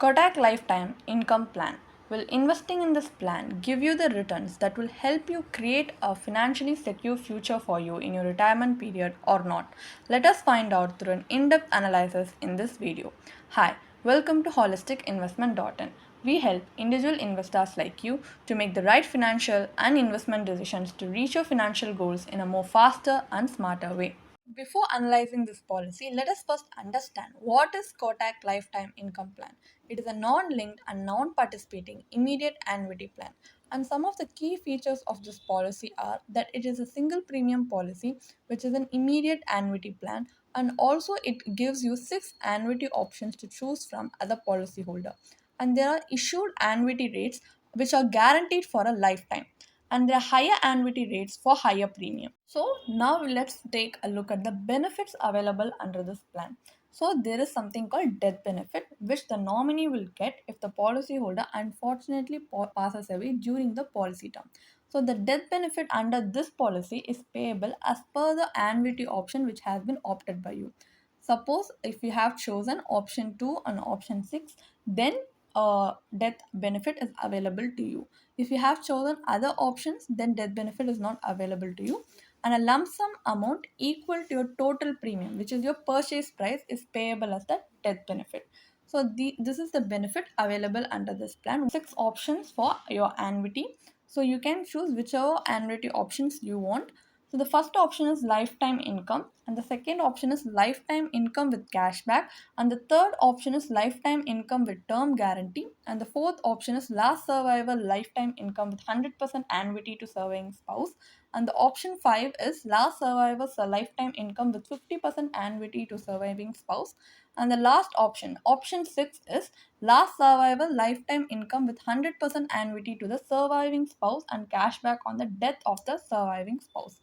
Kotak Lifetime Income Plan. Will investing in this plan give you the returns that will help you create a financially secure future for you in your retirement period or not? Let us find out through an in-depth analysis in this video. Hi, welcome to holisticinvestment.in. We help individual investors like you to make the right financial and investment decisions to reach your financial goals in a more faster and smarter way. Before analyzing this policy, let us first understand what is Kotak Lifetime Income Plan. It is a non-linked and non-participating immediate annuity plan. And some of the key features of this policy are that it is a single premium policy, which is an immediate annuity plan, and also it gives you 6 annuity options to choose from as a policyholder. And there are issued annuity rates which are guaranteed for a lifetime, and there are higher annuity rates for higher premium. So now let's take a look at the benefits available under this plan. So there is something called death benefit, which the nominee will get if the policyholder unfortunately passes away during the policy term. So the death benefit under this policy is payable as per the annuity option which has been opted by you. Suppose if you have chosen option 2 and option 6, then death benefit is available to you. If you have chosen other options, then death benefit is not available to you. And a lump sum amount equal to your total premium, which is your purchase price, is payable as the death benefit. So this is the benefit available under this plan. 6 options for your annuity. So you can choose whichever annuity options you want. So the first option is lifetime income, and the second option is lifetime income with cashback, and the third option is lifetime income with term guarantee, and the fourth option is last survivor lifetime income with 100% annuity to surviving spouse, and the option 5 is last survivor's lifetime income with 50% annuity to surviving spouse, and the last option, option 6, is last survivor lifetime income with 100% annuity to the surviving spouse and cashback on the death of the surviving spouse.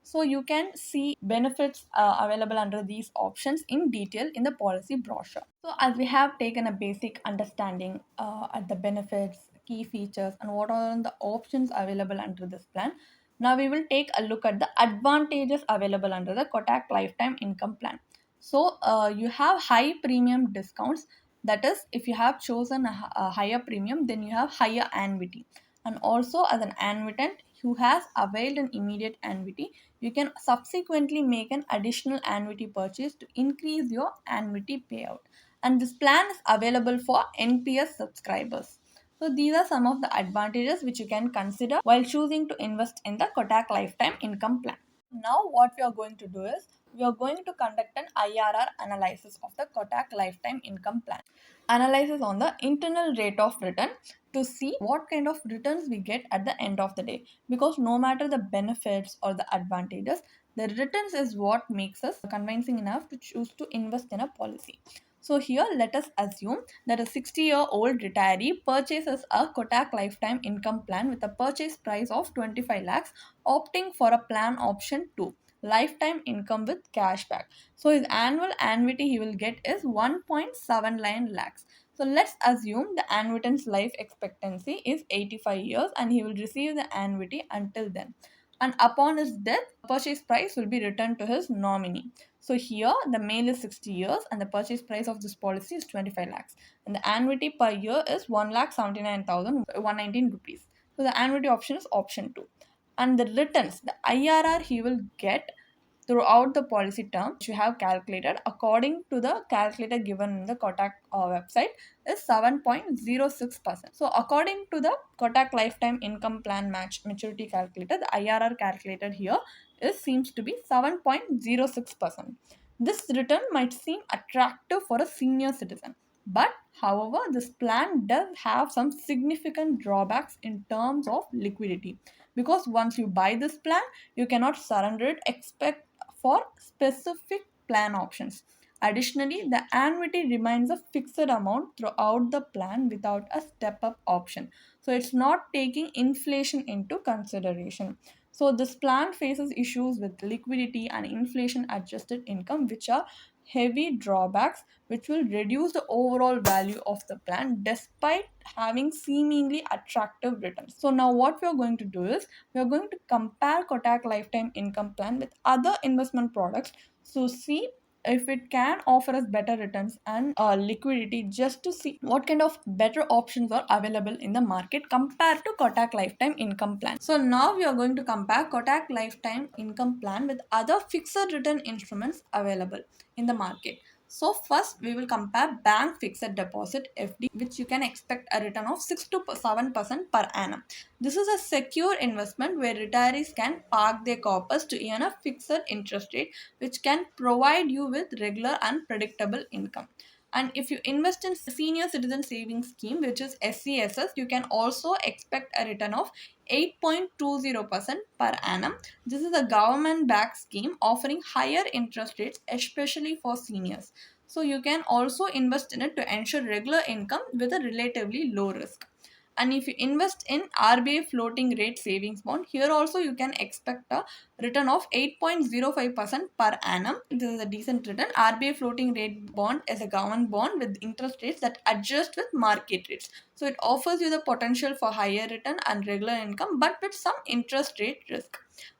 So you can see benefits available under these options in detail in the policy brochure. So as we have taken a basic understanding at the benefits, key features, and what are the options available under this plan, now we will take a look at the advantages available under the Kotak Lifetime Income Plan. So you have high premium discounts. That is, if you have chosen a higher premium, then you have higher annuity. And also, as an annuitant who has availed an immediate annuity, you can subsequently make an additional annuity purchase to increase your annuity payout. And this plan is available for NPS subscribers. So these are some of the advantages which you can consider while choosing to invest in the Kotak Lifetime Income Plan. Now what we are going to do is we are going to conduct an IRR analysis of the Kotak Lifetime Income Plan. Analysis on the internal rate of return to see what kind of returns we get at the end of the day, because no matter the benefits or the advantages, the returns is what makes us convincing enough to choose to invest in a policy. So here let us assume that a 60-year-old retiree purchases a Kotak Lifetime Income Plan with a purchase price of 25 lakhs, opting for a plan option 2, lifetime income with cashback. So his annual annuity he will get is 1.79 lakhs. So let's assume the annuitant's life expectancy is 85 years and he will receive the annuity until then. And upon his death, purchase price will be returned to his nominee. So here the male is 60 years and the purchase price of this policy is 25 lakhs. And the annuity per year is 1,79,119 rupees. So the annuity option is option 2. And the returns, the IRR he will get throughout the policy term, which you have calculated according to the calculator given in the Kotak website, is 7.06%. So according to the Kotak Lifetime Income Plan Match Maturity Calculator, the IRR calculated here seems to be 7.06%. This return might seem attractive for a senior citizen, but however, this plan does have some significant drawbacks in terms of liquidity, because once you buy this plan, you cannot surrender it expect for specific plan options. Additionally, the annuity remains a fixed amount throughout the plan without a step up option. So it's not taking inflation into consideration. So this plan faces issues with liquidity and inflation adjusted income, which are heavy drawbacks which will reduce the overall value of the plan despite having seemingly attractive returns. So now what we are going to do is we are going to compare Kotak Lifetime Income Plan with other investment products to see if it can offer us better returns and liquidity, just to see what kind of better options are available in the market compared to Kotak Lifetime Income Plan. So now we are going to compare Kotak Lifetime Income Plan with other fixed return instruments available in the market. So first we will compare bank fixed deposit FD, which you can expect a return of 6 to 7% per annum. This is a secure investment where retirees can park their corpus to earn a fixed interest rate, which can provide you with regular and predictable income. And if you invest in senior citizen savings scheme, which is SCSS, you can also expect a return of 8.20% per annum. This is a government backed scheme offering higher interest rates, especially for seniors. So you can also invest in it to ensure regular income with a relatively low risk. And if you invest in RBI floating rate savings bond, here also you can expect a return of 8.05% per annum. This is a decent return. RBI floating rate bond is a government bond with interest rates that adjust with market rates. So it offers you the potential for higher return and regular income, but with some interest rate risk.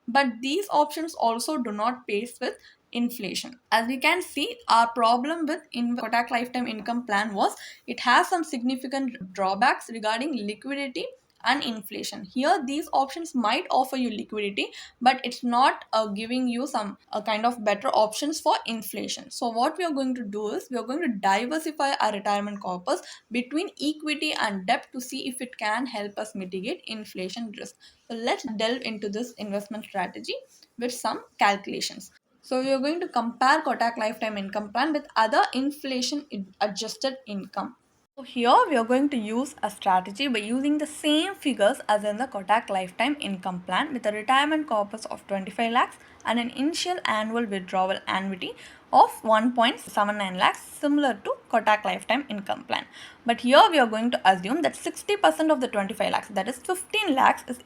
But these options also do not pace with inflation. As we can see, our problem with Kotak Lifetime Income Plan was it has some significant drawbacks regarding liquidity and inflation. Here, these options might offer you liquidity, but it's not giving you some kind of better options for inflation. So, what we are going to do is we are going to diversify our retirement corpus between equity and debt to see if it can help us mitigate inflation risk. So, let's delve into this investment strategy with some calculations. So we are going to compare Kotak Lifetime Income Plan with other inflation adjusted income. So here we are going to use a strategy by using the same figures as in the Kotak Lifetime Income Plan with a retirement corpus of 25 lakhs and an initial annual withdrawal annuity of 1.79 lakhs, similar to Kotak Lifetime Income Plan. But here we are going to assume that 60% of the 25 lakhs, that is 15 lakhs, is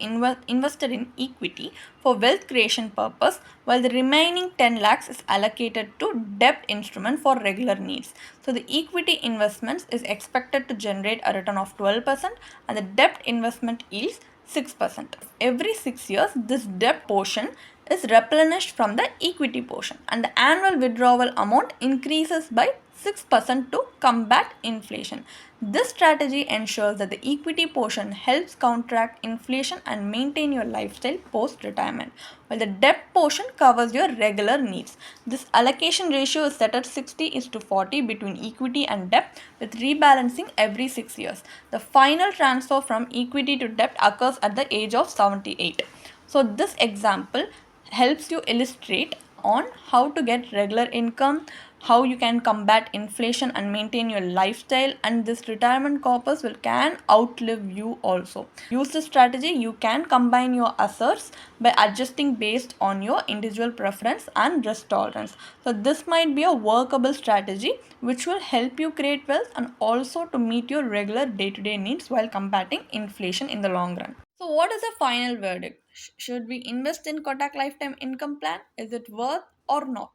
invested in equity for wealth creation purpose, while the remaining 10 lakhs is allocated to debt instrument for regular needs. So the equity investments is expected to generate a return of 12% and the debt investment yields 6%. Every 6 years, this debt portion is replenished from the equity portion and the annual withdrawal amount increases by 6% to combat inflation. This strategy ensures that the equity portion helps counteract inflation and maintain your lifestyle post retirement, while the debt portion covers your regular needs. This allocation ratio is set at 60:40 between equity and debt, with rebalancing every 6 years. The final transfer from equity to debt occurs at the age of 78. So, this example helps you illustrate on how to get regular income, how you can combat inflation and maintain your lifestyle, and this retirement corpus will can outlive you also. Use this strategy, you can combine your assets by adjusting based on your individual preference and risk tolerance. So this might be a workable strategy which will help you create wealth and also to meet your regular day-to-day needs while combating inflation in the long run. So, what is the final verdict? Should we invest in Kotak Lifetime Income Plan? Is it worth or not?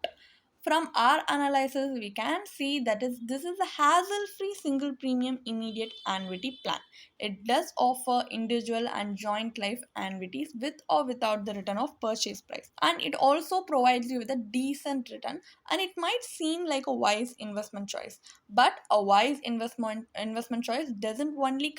From our analysis, we can see that this is a hassle-free single premium immediate annuity plan. It does offer individual and joint life annuities with or without the return of purchase price, and it also provides you with a decent return. And it might seem like a wise investment choice, but a wise investment choice doesn't only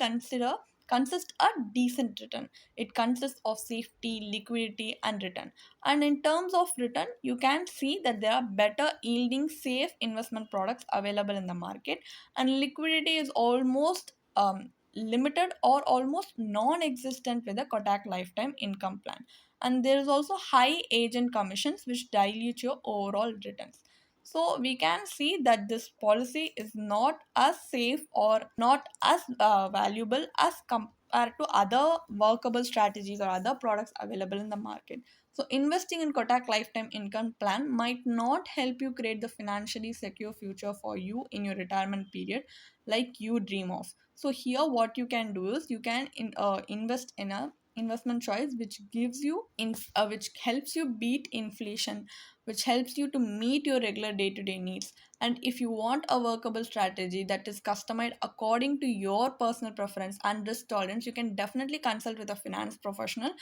consist a decent return. It consists of safety, liquidity, and return. And in terms of return, you can see that there are better yielding safe investment products available in the market, and liquidity is almost limited or almost non-existent with the Kotak Lifetime Income Plan. And there is also high agent commissions which dilute your overall returns. So we can see that this policy is not as safe or not as valuable as compared to other workable strategies or other products available in the market. So investing in Kotak Lifetime Income Plan might not help you create the financially secure future for you in your retirement period like you dream of. So here what you can do is you can invest in a investment choice which gives you which helps you beat inflation, which helps you to meet your regular day-to-day needs. And if you want a workable strategy that is customized according to your personal preference and risk tolerance, you can definitely consult with a finance professional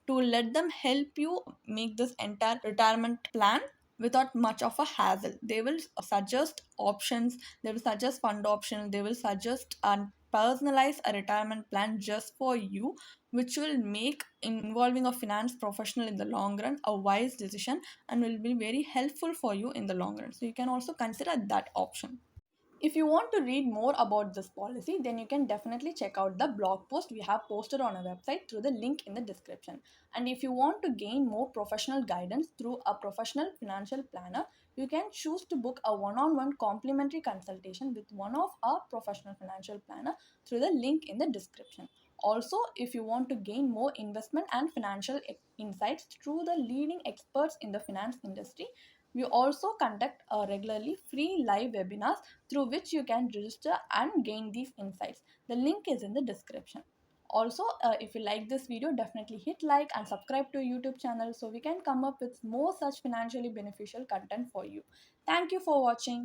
to let them help you make this entire retirement plan without much of a hassle. They will suggest options, they will suggest fund options, they will suggest and personalize a retirement plan just for you, which will make involving a finance professional in the long run a wise decision and will be very helpful for you in the long run. So you can also consider that option. If you want to read more about this policy, then you can definitely check out the blog post we have posted on our website through the link in the description. And if you want to gain more professional guidance through a professional financial planner, you can choose to book a one-on-one complimentary consultation with one of our professional financial planner through the link in the description. Also, if you want to gain more investment and financial insights through the leading experts in the finance industry, we also conduct regularly free live webinars through which you can register and gain these insights. The link is in the description. Also, if you like this video, definitely hit like and subscribe to YouTube channel so we can come up with more such financially beneficial content for you. Thank you for watching.